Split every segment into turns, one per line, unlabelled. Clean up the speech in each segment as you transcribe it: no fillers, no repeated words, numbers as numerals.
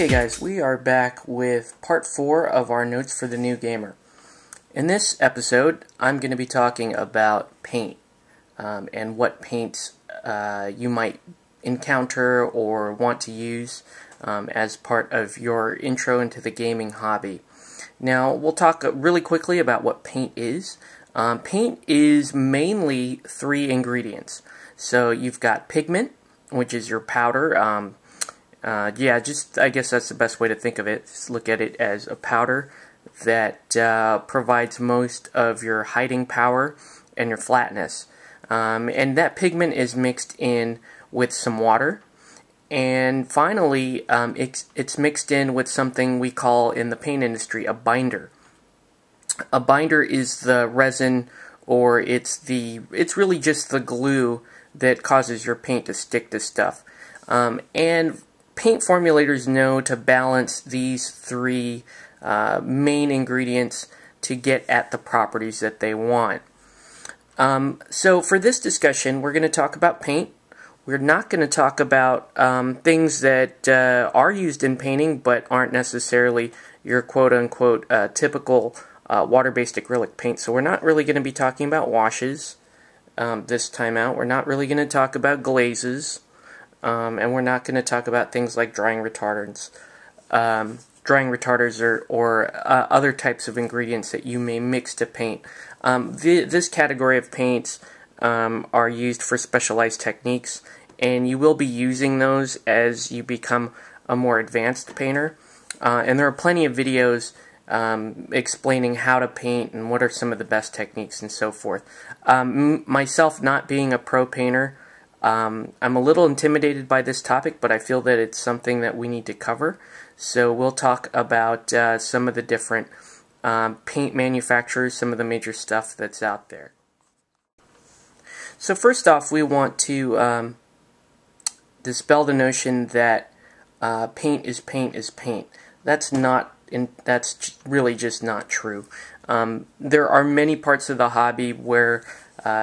Okay guys, we are back with part 4 of our notes for the new gamer. In this episode, I'm going to be talking about paint and what paints you might encounter or want to use as part of your intro into the gaming hobby. Now, we'll talk really quickly about what paint is. Paint is mainly 3 ingredients. So you've got pigment, which is your powder. I guess that's the best way to think of it. Just look at it as a powder that provides most of your hiding power and your flatness. And that pigment is mixed in with some water. And finally, it's mixed in with something we call in the paint industry a binder. A binder is the resin, or it's really just the glue that causes your paint to stick to stuff. And paint formulators know to balance these 3 main ingredients to get at the properties that they want. So for this discussion, we're going to talk about paint. We're not going to talk about things that are used in painting but aren't necessarily your quote-unquote typical water-based acrylic paint. So we're not really going to be talking about washes this time out. We're not really going to talk about glazes. And we're not going to talk about things like drying retardants or other types of ingredients that you may mix to paint. This category of paints are used for specialized techniques, and you will be using those as you become a more advanced painter. And there are plenty of videos explaining how to paint and what are some of the best techniques and so forth. Myself, not being a pro painter, I'm a little intimidated by this topic, but I feel that it's something that we need to cover. So we'll talk about some of the different paint manufacturers, some of the major stuff that's out there. So first off, we want to dispel the notion that paint is paint. That's really just not true. There are many parts of the hobby where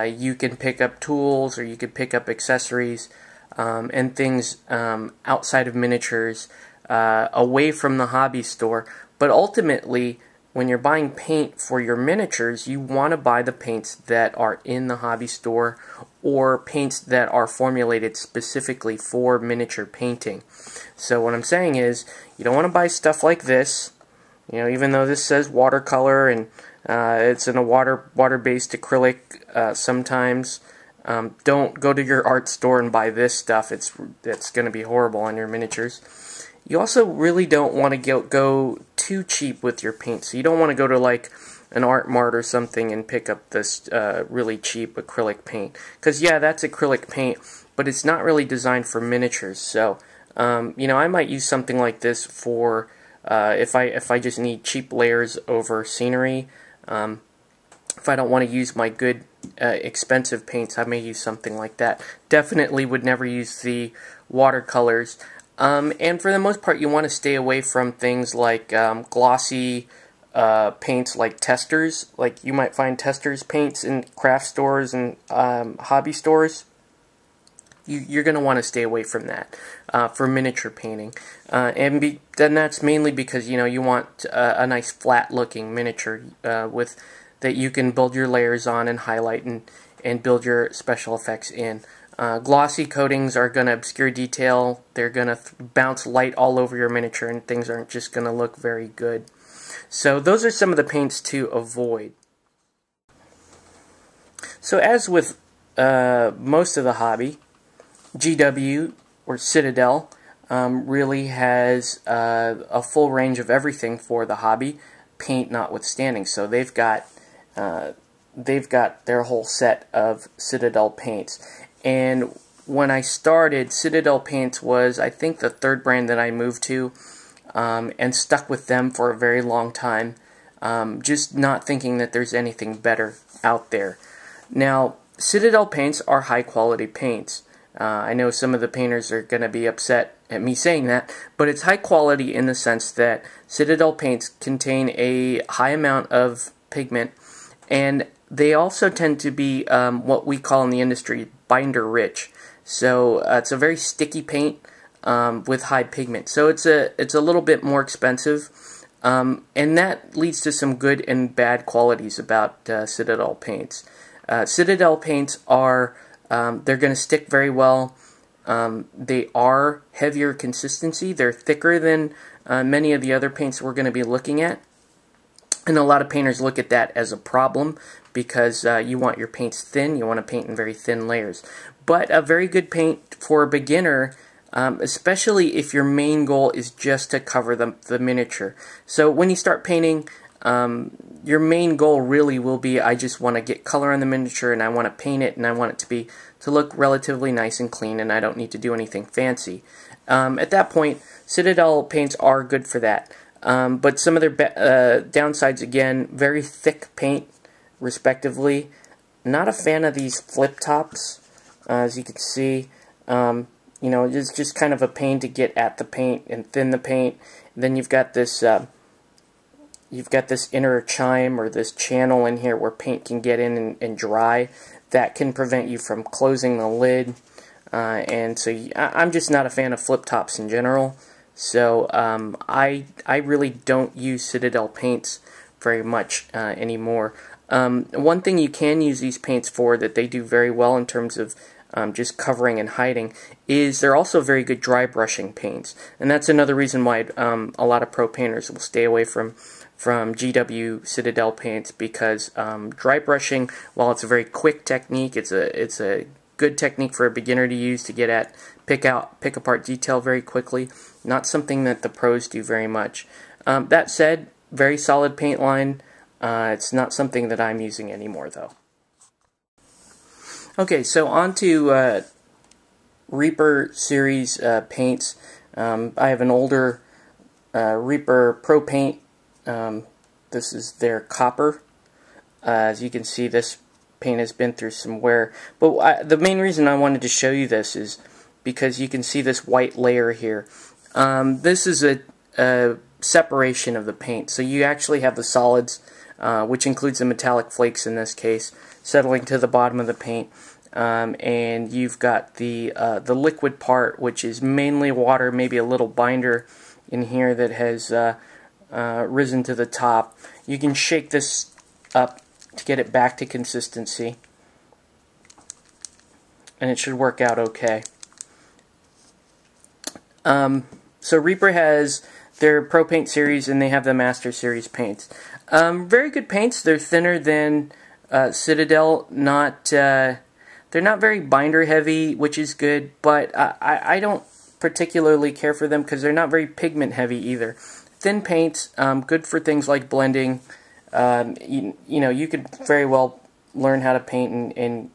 you can pick up tools, or you could pick up accessories and things outside of miniatures, away from the hobby store. But ultimately, when you're buying paint for your miniatures, you want to buy the paints that are in the hobby store, or paints that are formulated specifically for miniature painting. So what I'm saying is, you don't want to buy stuff like this. You know, even though this says watercolor and it's in a water-based acrylic sometimes. Don't go to your art store and buy this stuff. It's going to be horrible on your miniatures. You also really don't want to go too cheap with your paint. So you don't want to go to like an Art Mart or something and pick up this really cheap acrylic paint. Because yeah, that's acrylic paint, but it's not really designed for miniatures. So you know, I might use something like this for if I just need cheap layers over scenery. If I don't want to use my good expensive paints, I may use something like that. Definitely would never use the watercolors. And for the most part, you want to stay away from things like glossy paints like testers. Like you might find testers paints in craft stores and hobby stores. You're going to want to stay away from that for miniature painting. And then that's mainly because, you know, you want a nice flat-looking miniature that you can build your layers on and highlight and build your special effects in. Glossy coatings are going to obscure detail. They're going to bounce light all over your miniature, and things aren't just going to look very good. So those are some of the paints to avoid. So as with most of the hobby, GW, or Citadel, really has a full range of everything for the hobby, paint notwithstanding. So they've got their whole set of Citadel paints. And when I started, Citadel paints was, I think, the 3rd brand that I moved to, and stuck with them for a very long time, just not thinking that there's anything better out there. Now, Citadel paints are high-quality paints. I know some of the painters are going to be upset at me saying that, but it's high quality in the sense that Citadel paints contain a high amount of pigment, and they also tend to be what we call in the industry binder rich. So it's a very sticky paint. with high pigment. So it's a little bit more expensive, and that leads to some good and bad qualities about Citadel paints. Citadel paints are they're going to stick very well. They are heavier consistency. They're thicker than many of the other paints we're going to be looking at. And a lot of painters look at that as a problem because you want your paints thin. You want to paint in very thin layers. But a very good paint for a beginner, especially if your main goal is just to cover the miniature. So when you start painting, your main goal really will be, I just want to get color on the miniature and I want to paint it and I want it to look relatively nice and clean, and I don't need to do anything fancy. At that point, Citadel paints are good for that. But some of their downsides, again, very thick paint, respectively. Not a fan of these flip tops, as you can see. You know, it's just kind of a pain to get at the paint and thin the paint. And then you've got this inner chime or this channel in here where paint can get in and dry. That can prevent you from closing the lid. And so I'm just not a fan of flip tops in general. So I really don't use Citadel paints very much anymore. One thing you can use these paints for that they do very well in terms of just covering and hiding is they're also very good dry brushing paints. And that's another reason why a lot of pro painters will stay away from GW Citadel paints, because dry brushing, while it's a very quick technique, it's a good technique for a beginner to use to get at pick apart detail very quickly. Not something that the pros do very much. That said, very solid paint line. It's not something that I'm using anymore, though. Okay, so on to Reaper series paints. I have an older Reaper Pro paint. This is their copper. As you can see, this paint has been through some wear. But the main reason I wanted to show you this is because you can see this white layer here. This is a separation of the paint. So you actually have the solids, which includes the metallic flakes in this case, settling to the bottom of the paint. And you've got the liquid part, which is mainly water, maybe a little binder in here that has risen to the top. You can shake this up to get it back to consistency, and it should work out okay. So Reaper has their Pro Paint series and they have the Master series paints. Very good paints. They're thinner than Citadel. They're not very binder heavy, which is good, but I don't particularly care for them because they're not very pigment heavy either. Thin paints, good for things like blending. You know, you could very well learn how to paint and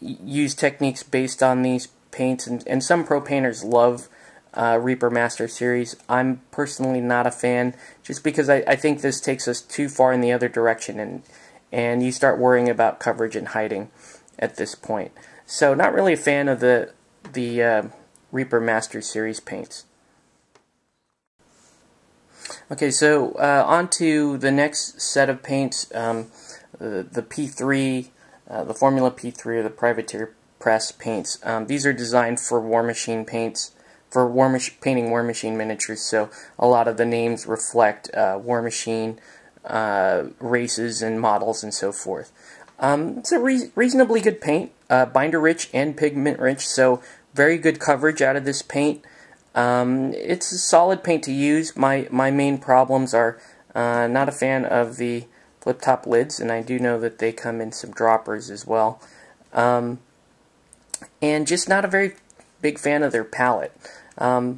use techniques based on these paints, and some pro painters love Reaper Master Series. I'm personally not a fan, just because I think this takes us too far in the other direction, and you start worrying about coverage and hiding at this point. So not really a fan of the Reaper Master Series paints. Okay, so on to the next set of paints, the P3, the Formula P3 or the Privateer Press paints. These are designed for War Machine paints, for painting War Machine miniatures, so a lot of the names reflect War Machine races and models and so forth. It's a reasonably good paint, binder rich and pigment rich, so very good coverage out of this paint. It's a solid paint to use. My main problems are not a fan of the flip top lids, and I do know that they come in some droppers as well. And just not a very big fan of their palette. The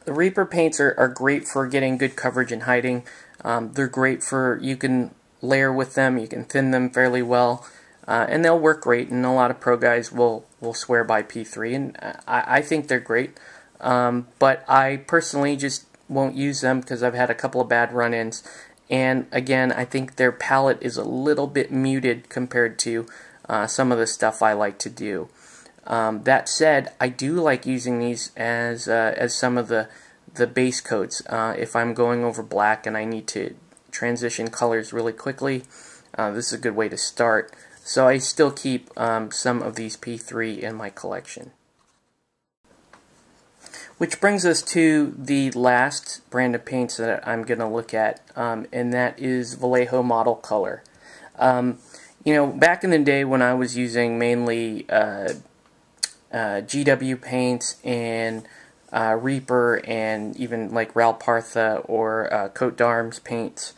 Reaper paints are great for getting good coverage and hiding. They're great for, you can layer with them, you can thin them fairly well, and they'll work great, and a lot of pro guys will swear by P3, and I think they're great. But I personally just won't use them because I've had a couple of bad run-ins, and again, I think their palette is a little bit muted compared to some of the stuff I like to do. That said, I do like using these as some of the base coats. If I'm going over black and I need to transition colors really quickly, this is a good way to start. So I still keep some of these P3 in my collection. Which brings us to the last brand of paints that I'm going to look at, and that is Vallejo Model Color. You know, back in the day when I was using mainly GW paints and Reaper and even like Ralpartha or Coat d'Arms paints,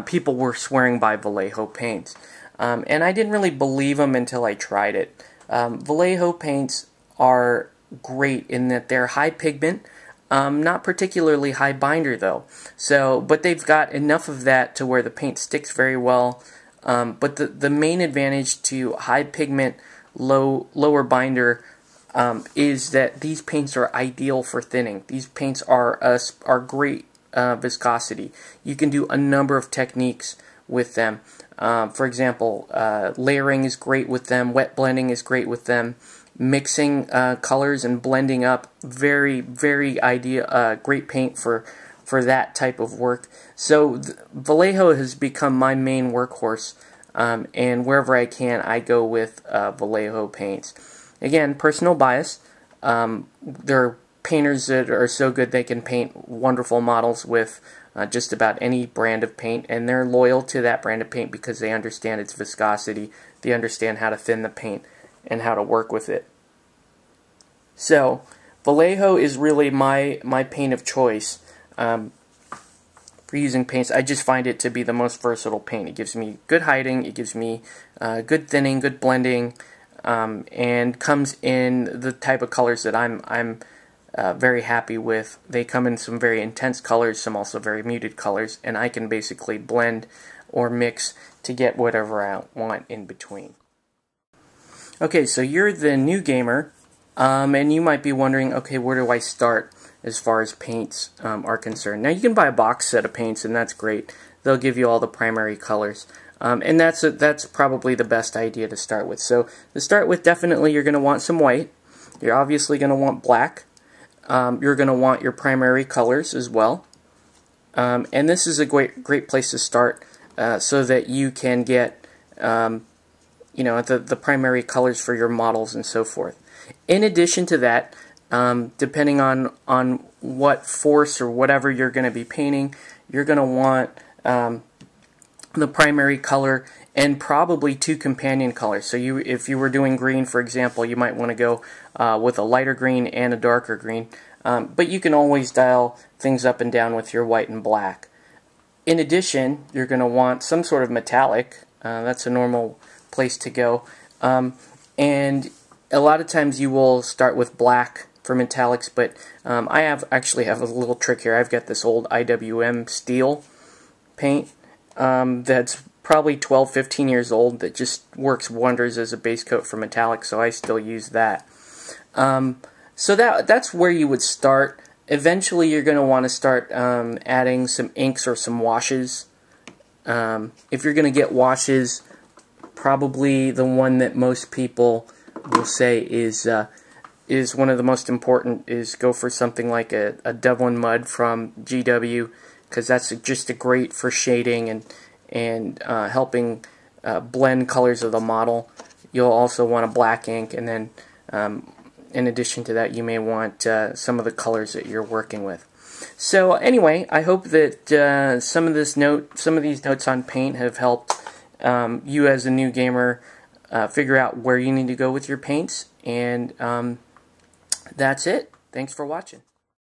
people were swearing by Vallejo paints. And I didn't really believe them until I tried it. Vallejo paints are great in that they're high pigment, not particularly high binder though. So, but they've got enough of that to where the paint sticks very well. But the main advantage to high pigment, lower binder is that these paints are ideal for thinning. These paints are great viscosity. You can do a number of techniques with them. For example, layering is great with them. Wet blending is great with them. Mixing colors and blending up, very great paint for that type of work. So Vallejo has become my main workhorse, and wherever I can, I go with Vallejo paints. Again, personal bias. There are painters that are so good they can paint wonderful models with just about any brand of paint, and they're loyal to that brand of paint because they understand its viscosity, they understand how to thin the paint, and how to work with it. So, Vallejo is really my paint of choice for using paints. I just find it to be the most versatile paint. It gives me good hiding, it gives me good thinning, good blending, and comes in the type of colors that I'm very happy with. They come in some very intense colors, some also very muted colors, and I can basically blend or mix to get whatever I want in between. Okay, so you're the new gamer, and you might be wondering, okay, where do I start as far as paints are concerned? Now, you can buy a box set of paints, and that's great. They'll give you all the primary colors. And that's probably the best idea to start with. So to start with, definitely you're going to want some white. You're obviously going to want black. You're going to want your primary colors as well. And this is a great place to start so that you can get you know, the primary colors for your models and so forth. In addition to that, depending on what force or whatever you're going to be painting, you're going to want the primary color and probably two companion colors. So if you were doing green, for example, you might want to go with a lighter green and a darker green. But you can always dial things up and down with your white and black. In addition, you're going to want some sort of metallic. That's a normal place to go. And a lot of times you will start with black for metallics, but I actually have a little trick here. I've got this old IWM steel paint that's probably 12-15 years old that just works wonders as a base coat for metallic, so I still use that. So that's where you would start. Eventually you're going to want to start adding some inks or some washes. If you're going to get washes, probably the one that most people will say is one of the most important is go for something like a Devlin Mud from GW, because that's just a great for shading and helping blend colors of the model. You'll also want a black ink, and then in addition to that, you may want some of the colors that you're working with. So anyway, I hope that some of these notes on paint have helped you as a new gamer figure out where you need to go with your paints, and that's it. Thanks for watching.